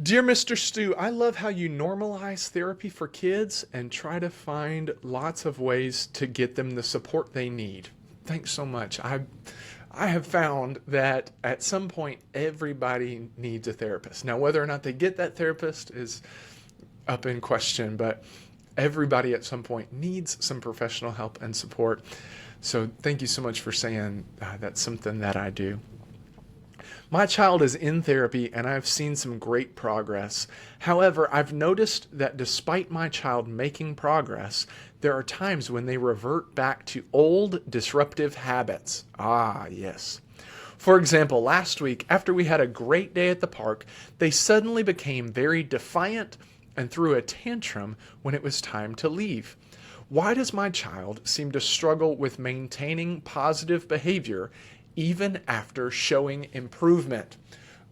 Dear Mr. Stu, I love how you normalize therapy for kids and try to find lots of ways to get them the support they need. Thanks so much. I have found that at some point everybody needs a therapist. Now, whether or not they get that therapist is up in question, but everybody at some point needs some professional help and support. So thank you so much for saying that's something that I do. My child is in therapy and I've seen some great progress. However, I've noticed that despite my child making progress, there are times when they revert back to old disruptive habits. Ah, yes. For example, last week, after we had a great day at the park, they suddenly became very defiant and threw a tantrum when it was time to leave. Why does my child seem to struggle with maintaining positive behavior even after showing improvement?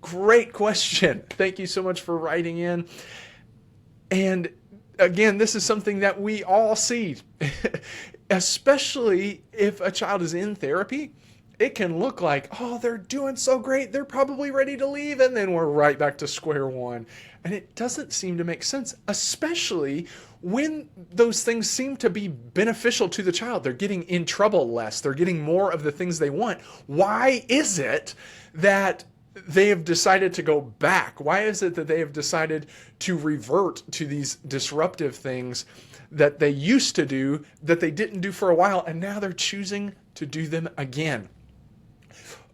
Great question. Thank you so much for writing in. And again, this is something that we all see, especially if a child is in therapy. It can look like, oh, they're doing so great, they're probably ready to leave, and then we're right back to square one. And it doesn't seem to make sense, especially when those things seem to be beneficial to the child. They're getting in trouble less, they're getting more of the things they want. Why is it that they have decided to go back? Why is it that they have decided to revert to these disruptive things that they used to do, that they didn't do for a while, and now they're choosing to do them again?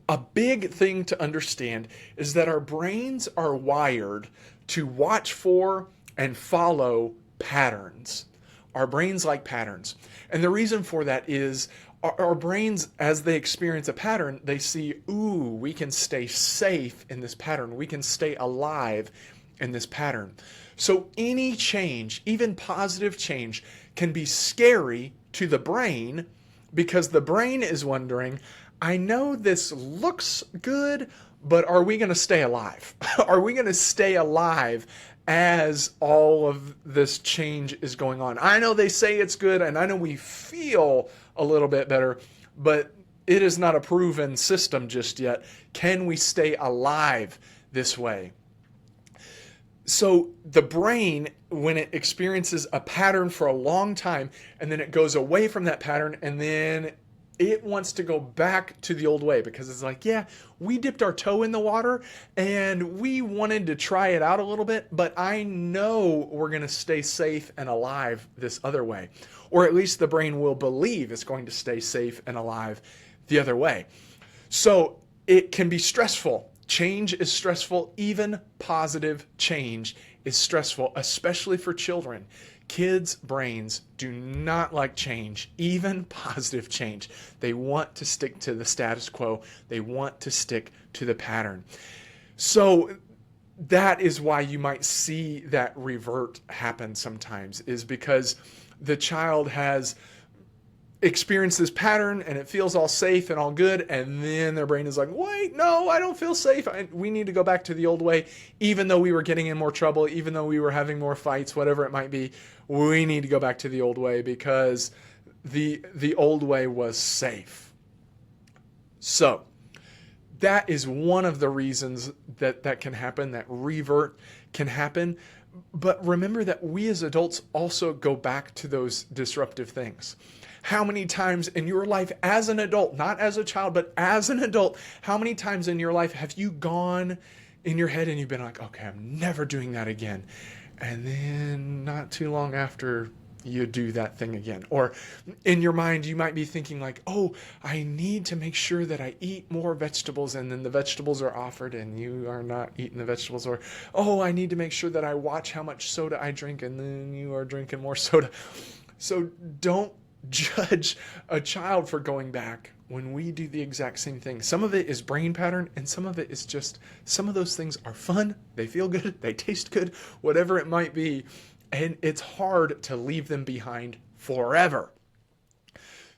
A big thing to understand is that our brains are wired to watch for and follow patterns. Our brains like patterns. And the reason for that is our brains, as they experience a pattern, they see, ooh, we can stay safe in this pattern. We can stay alive in this pattern. So any change, even positive change, can be scary to the brain because the brain is wondering, I know this looks good, but are we going to stay alive? Are we going to stay alive as all of this change is going on? I know they say it's good, and I know we feel a little bit better, but it is not a proven system just yet. Can we stay alive this way? So the brain, when it experiences a pattern for a long time, and then it goes away from that pattern, and then it wants to go back to the old way because it's like, yeah, we dipped our toe in the water and we wanted to try it out a little bit, but I know we're going to stay safe and alive this other way. Or at least the brain will believe it's going to stay safe and alive the other way. So it can be stressful. Change is stressful. Even positive change is stressful, especially for children. Kids' brains do not like change, even positive change. They want to stick to the status quo. They want to stick to the pattern. So that is why you might see that revert happen sometimes, is because the child has experienced this pattern and it feels all safe and all good, and then their brain is like, wait, no, I don't feel safe. We need to go back to the old way, even though we were getting in more trouble, even though we were having more fights, whatever it might be. We need to go back to the old way because the old way was safe. So that is one of the reasons that can happen, that revert can happen. But remember that we as adults also go back to those disruptive things. How many times in your life as an adult, not as a child, but as an adult, how many times in your life have you gone in your head and you've been like, okay, I'm never doing that again. And then not too long after, you do that thing again. Or in your mind, you might be thinking like, oh, I need to make sure that I eat more vegetables, and then the vegetables are offered and you are not eating the vegetables. Or, oh, I need to make sure that I watch how much soda I drink, and then you are drinking more soda. So don't judge a child for going back when we do the exact same thing. Some of it is brain pattern, and some of it is just, some of those things are fun, they feel good, they taste good, whatever it might be, and it's hard to leave them behind forever.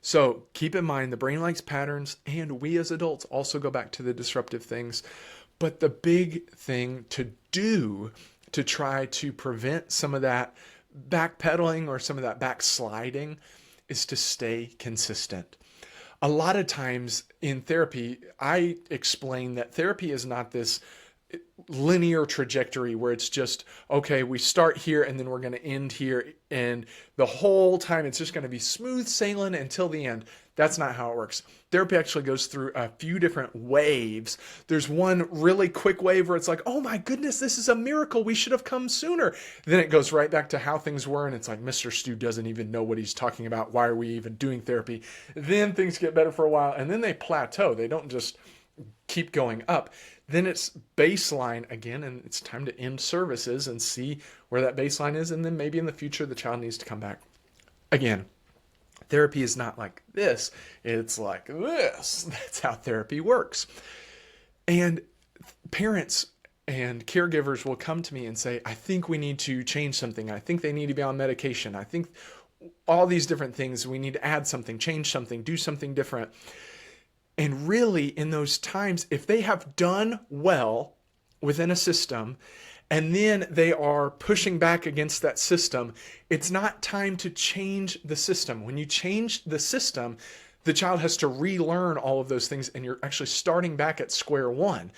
So keep in mind, the brain likes patterns, and we as adults also go back to the disruptive things. But the big thing to do to try to prevent some of that backpedaling or some of that backsliding is to stay consistent. A lot of times in therapy, I explain that therapy is not this linear trajectory where it's just, okay, we start here and then we're going to end here. And the whole time it's just going to be smooth sailing until the end. That's not how it works. Therapy actually goes through a few different waves. There's one really quick wave where it's like, oh my goodness, this is a miracle. We should have come sooner. Then it goes right back to how things were. And it's like, Mr. Stu doesn't even know what he's talking about. Why are we even doing therapy? Then things get better for a while and then they plateau. They don't just keep going up. Then it's baseline again, and it's time to end services and see where that baseline is. And then maybe in the future, the child needs to come back. Again, therapy is not like this. It's like this. That's how therapy works. And parents and caregivers will come to me and say, I think we need to change something. I think they need to be on medication. I think all these different things, we need to add something, change something, do something different. And really, in those times, if they have done well within a system, and then they are pushing back against that system, it's not time to change the system. When you change the system, the child has to relearn all of those things, and you're actually starting back at square one.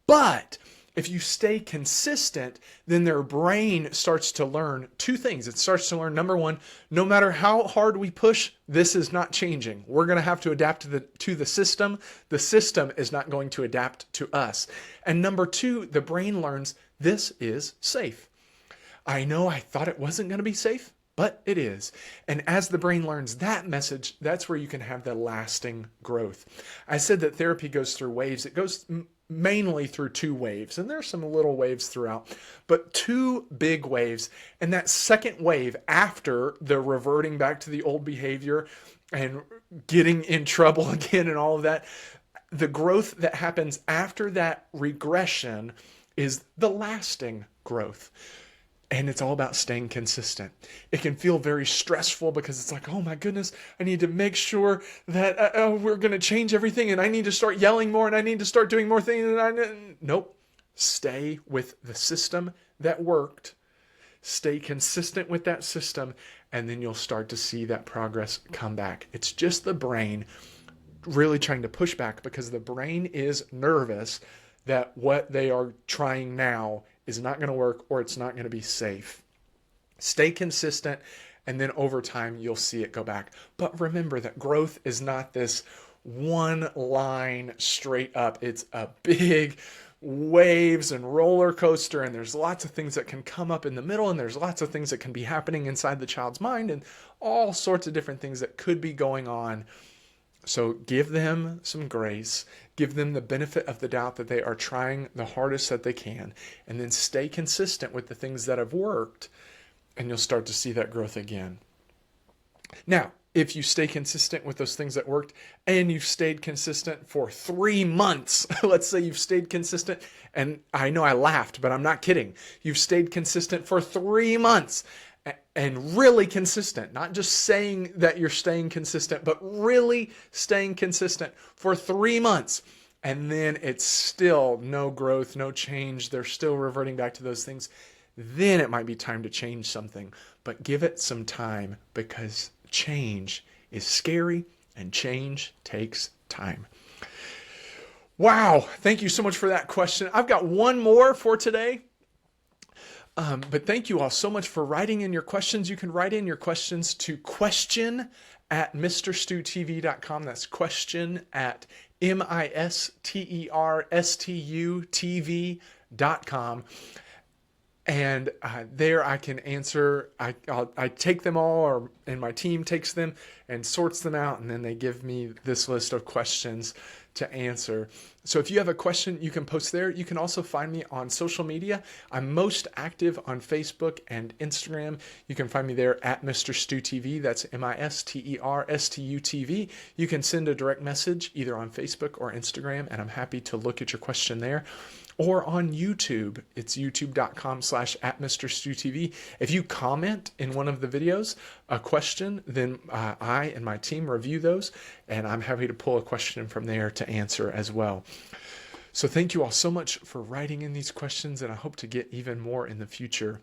But if you stay consistent, then their brain starts to learn two things. It starts to learn, number one, no matter how hard we push, this is not changing. We're going to have to adapt to the system. The system is not going to adapt to us. And number two, the brain learns this is safe. I know I thought it wasn't going to be safe, but it is. And as the brain learns that message, that's where you can have the lasting growth. I said that therapy goes through waves. It goes mainly through two waves, and there's some little waves throughout, but two big waves. And that second wave, after the reverting back to the old behavior and getting in trouble again and all of that, the growth that happens after that regression is the lasting growth. And it's all about staying consistent. It can feel very stressful because it's like, oh my goodness, I need to make sure that we're going to change everything, and I need to start yelling more, and I need to start doing more things. Nope. Stay with the system that worked. Stay consistent with that system, and then you'll start to see that progress come back. It's just the brain really trying to push back because the brain is nervous that what they are trying now is not going to work, or it's not going to be safe. Stay consistent, and then over time, you'll see it go back. But remember that growth is not this one line straight up. It's a big waves and roller coaster, and there's lots of things that can come up in the middle, and there's lots of things that can be happening inside the child's mind, and all sorts of different things that could be going on. So give them some grace, give them the benefit of the doubt that they are trying the hardest that they can, and then stay consistent with the things that have worked, and you'll start to see that growth again. Now, if you stay consistent with those things that worked, and you've stayed consistent for 3 months, let's say you've stayed consistent, and I know I laughed, but I'm not kidding. You've stayed consistent for 3 months, and really consistent, not just saying that you're staying consistent, but really staying consistent for 3 months. And then it's still no growth, no change. They're still reverting back to those things. Then it might be time to change something, but give it some time because change is scary and change takes time. Wow. Thank you so much for that question. I've got one more for today. But thank you all so much for writing in your questions. You can write in your questions to question@mrstutv.com. That's question@mrstutv.com. And there I can answer. I take them all, and my team takes them and sorts them out, and then they give me this list of questions to answer. So if you have a question, you can post there. You can also find me on social media. I'm most active on Facebook and Instagram. You can find me there at Mr. Stu TV. That's MISTERSTUTV. You can send a direct message either on Facebook or Instagram, and I'm happy to look at your question there. Or on YouTube, it's youtube.com/@MrStuTV. If you comment in one of the videos a question, then I and my team review those, and I'm happy to pull a question from there to answer as well. So thank you all so much for writing in these questions, and I hope to get even more in the future.